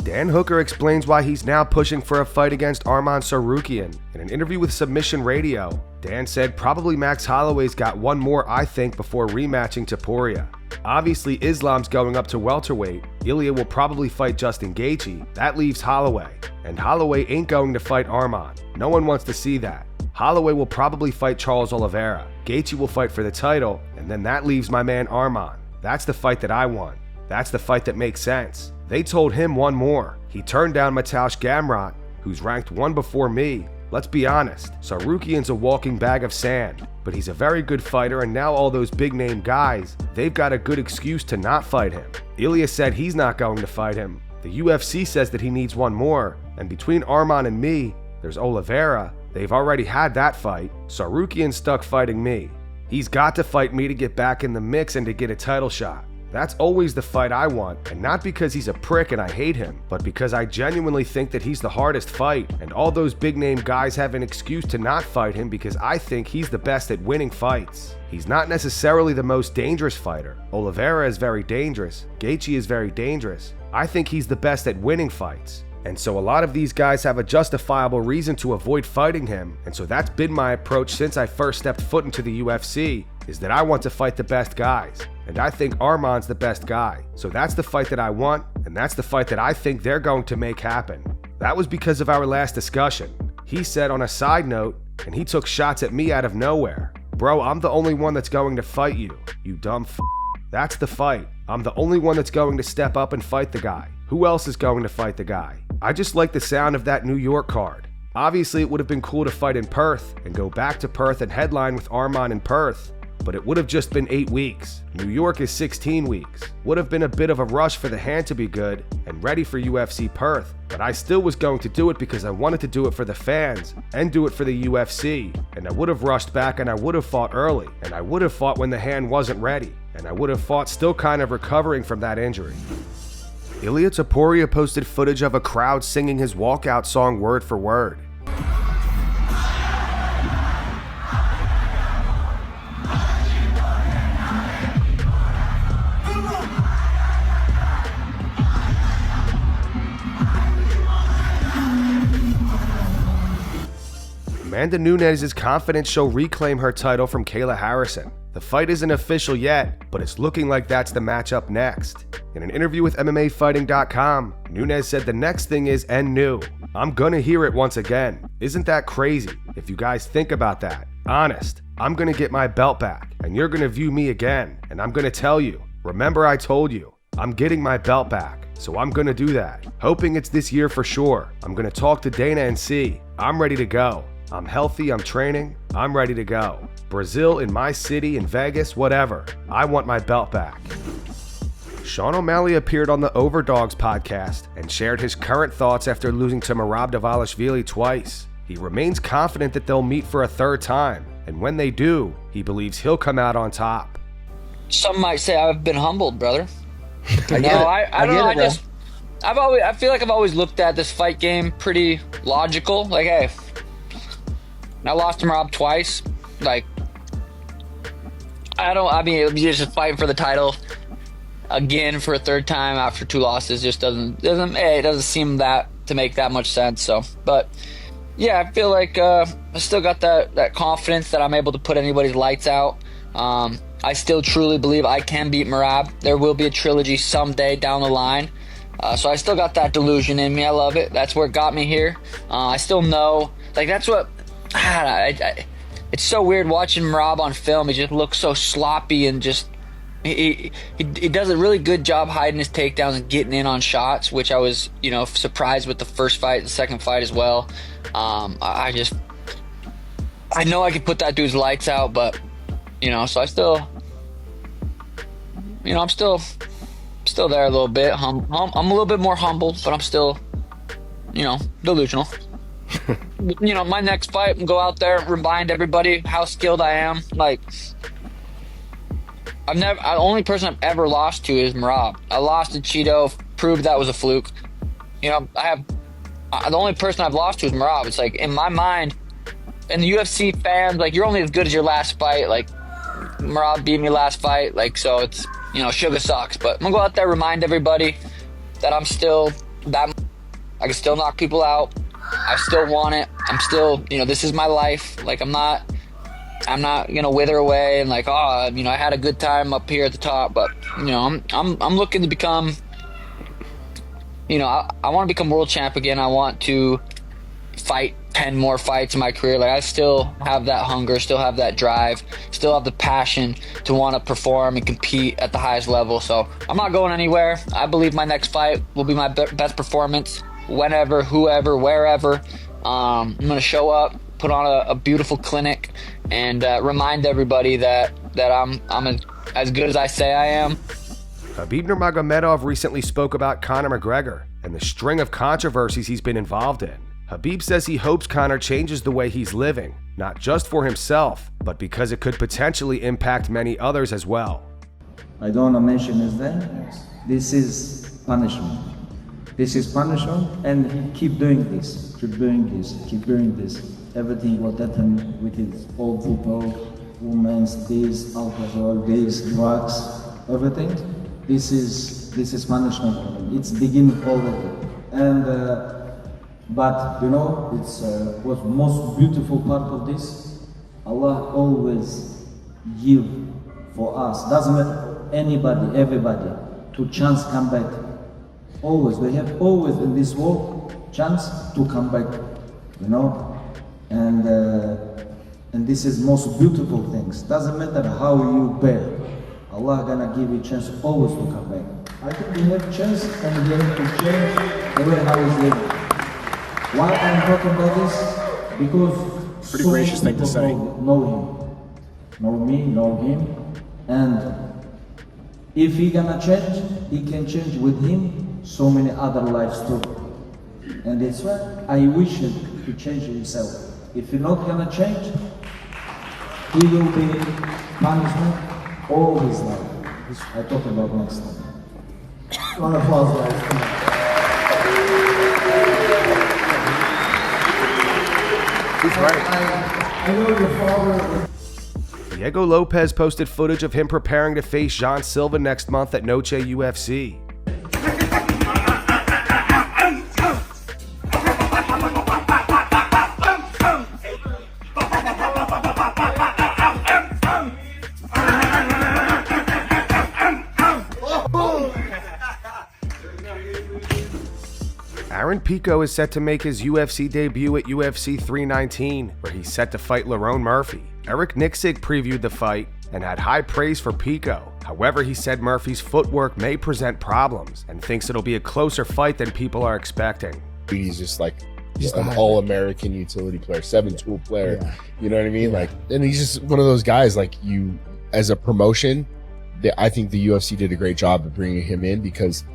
Dan Hooker explains why he's now pushing for a fight against Arman Tsarukyan. In an interview with Submission Radio, Dan said probably Max Holloway's got one more, I think, before rematching Topuria. Obviously, Islam's going up to welterweight. Ilia will probably fight Justin Gaethje. That leaves Holloway. And Holloway ain't going to fight Arman. No one wants to see that. Holloway will probably fight Charles Oliveira. Gaethje will fight for the title, and then that leaves my man Arman. That's the fight that I want. That's the fight that makes sense. They told him one more. He turned down Mateusz Gamrot, who's ranked one before me. Let's be honest, Tsarukyan's a walking bag of sand, but he's a very good fighter, and now all those big name guys, they've got a good excuse to not fight him. Ilia said he's not going to fight him. The UFC says that he needs one more, and between Arman and me, there's Oliveira. They've already had that fight. Tsarukyan's stuck fighting me. He's got to fight me to get back in the mix and to get a title shot. That's always the fight I want, and not because he's a prick and I hate him, but because I genuinely think that he's the hardest fight, and all those big name guys have an excuse to not fight him because I think he's the best at winning fights. He's not necessarily the most dangerous fighter. Oliveira is very dangerous. Gaethje is very dangerous. I think he's the best at winning fights. And so a lot of these guys have a justifiable reason to avoid fighting him, and so that's been my approach since I first stepped foot into the UFC, is that I want to fight the best guys. And I think Arman's the best guy. So that's the fight that I want, and that's the fight that I think they're going to make happen. That was because of our last discussion. He said on a side note, and he took shots at me out of nowhere. Bro, I'm the only one that's going to fight you, you dumb f***. That's the fight. I'm the only one that's going to step up and fight the guy. Who else is going to fight the guy? I just like the sound of that New York card. Obviously, it would have been cool to fight in Perth and go back to Perth and headline with Arman in Perth, but it would have just been 8 weeks. New York is 16 weeks. Would have been a bit of a rush for the hand to be good and ready for UFC Perth, but I still was going to do it because I wanted to do it for the fans and do it for the UFC, and I would have rushed back and I would have fought early, and I would have fought when the hand wasn't ready, and I would have fought still kind of recovering from that injury. Ilia Topuria posted footage of a crowd singing his walkout song word for word. Amanda Nunes' confident she'll reclaim her title from Kayla Harrison. The fight isn't official yet, but it's looking like that's the matchup next. In an interview with MMAfighting.com, Nunes said the next thing is "and new." I'm gonna hear it once again. Isn't that crazy? If you guys think about that. Honest, I'm gonna get my belt back, and you're gonna view me again, and I'm gonna tell you, remember I told you, I'm getting my belt back, so I'm gonna do that. Hoping it's this year for sure. I'm gonna talk to Dana and see. I'm ready to go. I'm healthy, I'm training, I'm ready to go. Brazil, in my city, in Vegas, whatever. I want my belt back. Sean O'Malley appeared on the Overdogs podcast and shared his current thoughts after losing to Merab Dvalishvili twice. He remains confident that they'll meet for a third time, and when they do, he believes he'll come out on top. Some might say I've been humbled, brother. I don't know. I feel like I've always looked at this fight game pretty logical. Like, hey, I lost to Merab twice. Like, it was just fighting for the title again for a third time after 2 losses just doesn't seem that to make that much sense. So, but yeah, I feel like I still got that confidence that I'm able to put anybody's lights out. I still truly believe I can beat Merab. There will be a trilogy someday down the line. So I still got that delusion in me. I love it. That's where it got me here. I still know, like, that's what it's so weird watching Merab on film. He just looks so sloppy and just he does a really good job hiding his takedowns and getting in on shots, which I was, surprised with the first fight, the second fight as well. I know I could put that dude's lights out, but so I still, I'm still there a little bit. I'm a little bit more humble, but I'm still, delusional. My next fight, go out there, remind everybody how skilled I am. Like, the only person I've ever lost to is Merab. I lost to Cheeto, proved that was a fluke. The only person I've lost to is Merab. It's like, in my mind, and the UFC fans, like, you're only as good as your last fight. Like, Merab beat me last fight, like, so it's, sugar sucks. But I'm gonna go out there, remind everybody that I'm still that I can still knock people out. I still want it. I'm still, this is my life. Like, I'm not gonna wither away and like, I had a good time up here at the top, but I'm looking to become, I want to become world champ again. I want to fight 10 more fights in my career. Like, I still have that hunger, still have that drive, still have the passion to want to perform and compete at the highest level. So I'm not going anywhere. I believe my next fight will be my best performance, whenever, whoever, wherever. I'm gonna show up, put on a beautiful clinic, and remind everybody that I'm as good as I say I am. Khabib Nurmagomedov recently spoke about Conor McGregor and the string of controversies he's been involved in. Khabib says he hopes Conor changes the way he's living, not just for himself, but because it could potentially impact many others as well. I don't want to mention his name. This is punishment. This is punishment, and keep doing this, keep doing this, keep doing this. Everything what happened with his old people, women, this, alcohol, this, drugs, everything. This is punishment. It's beginning already, and. But it's was most beautiful part of this. Allah always give for us. Doesn't matter anybody, everybody, to chance come back. Always, we have always in this world chance to come back. And this is most beautiful things. Doesn't matter how you bear. Allah gonna give you chance always to come back. I think we have chance and we have to change the way how we live. Why I'm talking about this? Because pretty gracious thing to say. Know him, know me, know him, and if he gonna change, he can change with him so many other lives too. And that's why I wish him to change himself. If he's not gonna change, he will be punishment all his life. I talk about next time. Round of applause, guys. He's right. I know your father. Diego Lopes posted footage of him preparing to face Jean Silva next month at Noche UFC. Arron Pico is set to make his UFC debut at UFC 319, where he's set to fight Lerone Murphy. Eric Nicksick previewed the fight and had high praise for Pico. However, he said Murphy's footwork may present problems and thinks it'll be a closer fight than people are expecting. He's just like an all-American utility player, 7-tool player. Yeah. You know what I mean? Yeah. Like, and he's just one of those guys, like, you, as a promotion, I think the UFC did a great job of bringing him in because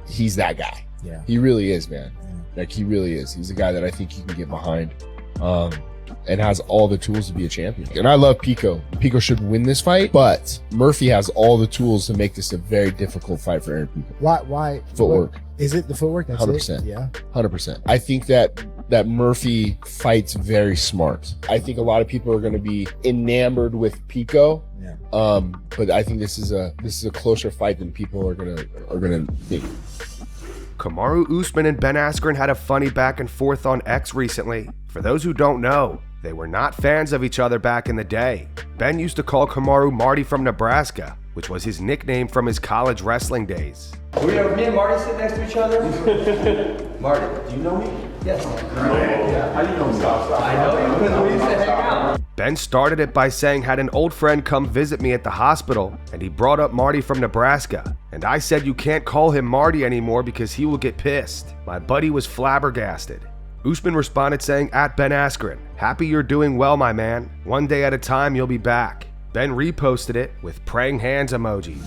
he's that guy. Yeah. He really is, man. Yeah. Like, he really is. He's a guy that I think you can get behind, and has all the tools to be a champion. And I love Pico. Pico should win this fight, but Murphy has all the tools to make this a very difficult fight for Arron Pico. Why? Footwork. Is it the footwork? That's 100%. it? Yeah. 100%. I think that Murphy fights very smart. I think a lot of people are going to be enamored with Pico. Yeah. But I think this is a closer fight than people are gonna think. Kamaru Usman and Ben Askren had a funny back and forth on X recently. For those who don't know, they were not fans of each other back in the day. Ben used to call Kamaru Marty from Nebraska, which was his nickname from his college wrestling days. Me and Marty sit next to each other? Marty, do you know me? Yes. Yeah. How do you know me? I know you because we used to hang out. Ben started it by saying had an old friend come visit me at the hospital, and he brought up Marty from Nebraska. And I said you can't call him Marty anymore because he will get pissed. My buddy was flabbergasted. Usman responded saying, at Ben Askren, happy you're doing well, my man. One day at a time, you'll be back. Ben reposted it with praying hands emojis.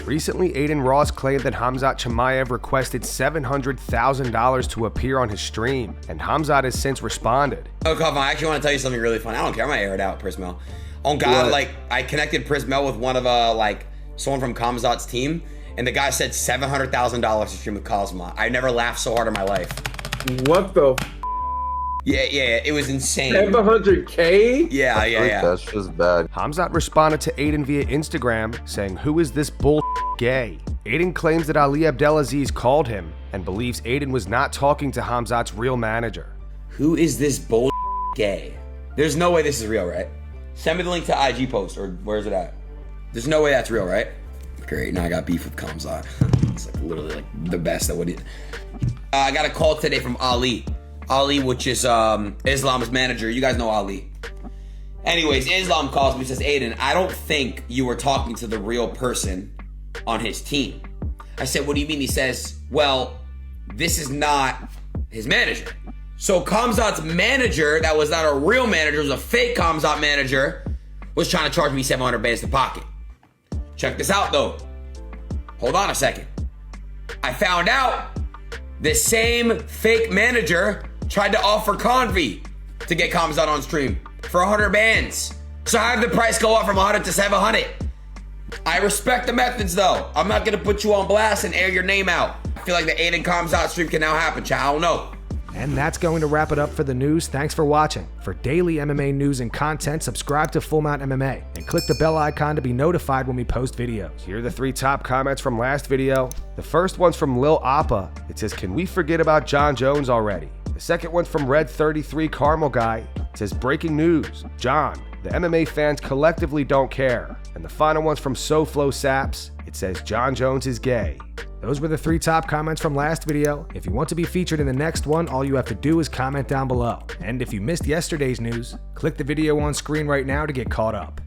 Recently, Adin Ross claimed that Khamzat Chimaev requested $700,000 to appear on his stream, and Khamzat has since responded. Oh, Kov, I actually want to tell you something really fun. I don't care. I'm gonna air it out, Prismel. Oh God, like I connected Prismel with one of someone from Khamzat's team, and the guy said $700,000 to stream with Cosma. I never laughed so hard in my life. What the? Yeah, it was insane. 700K? Yeah. That's just bad. Khamzat responded to Adin via Instagram saying, who is this bull gay? Adin claims that Ali Abdelaziz called him and believes Adin was not talking to Khamzat's real manager. Who is this bull gay? There's no way this is real, right? Send me the link to IG post, or where's it at? There's no way that's real, right? Great, now I got beef with Khamzat. It's like literally like the best at what he... I got a call today from Ali. Ali, which is Islam's manager. You guys know Ali. Anyways, Islam calls me, says, Adin, I don't think you were talking to the real person on his team. I said, what do you mean? He says, well, this is not his manager. So Khamzat's manager, that was not a real manager, it was a fake Khamzat manager, was trying to charge me 700 bands to pocket. Check this out though. Hold on a second. I found out this same fake manager tried to offer Convi to get Khamzat on stream for 100 bands. So how did the price go up from 100 to 700? I respect the methods though. I'm not gonna put you on blast and air your name out. I feel like the Adin Khamzat stream can now happen, chat. I don't know. And that's going to wrap it up for the news. Thanks for watching. For daily MMA news and content, subscribe to Full Mount MMA and click the bell icon to be notified when we post videos. Here are the 3 top comments from last video. The first one's from Lil Appa. It says, can we forget about John Jones already? The second one's from Red33 Caramel Guy. It says, breaking news. John, the MMA fans collectively don't care. And the final one's from SoFlo Saps. It says, John Jones is gay. Those were the 3 top comments from last video. If you want to be featured in the next one, all you have to do is comment down below. And if you missed yesterday's news, click the video on screen right now to get caught up.